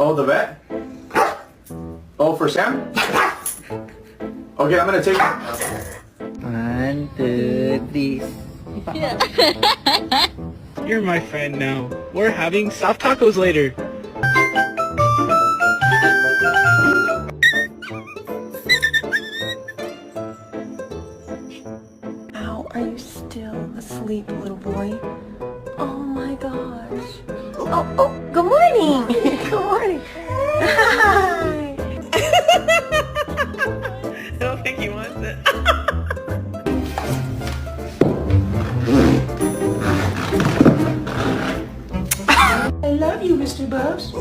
Oh, the vet? Oh, for Sam? Okay, I'm gonna take it. 1, 2, 3. You're my friend now. We're having soft tacos later. How are you still asleep, little boy? Oh my gosh. Oh, good morning. Good morning. Hi. I don't think he wants it. I love you, Mr. Bubs.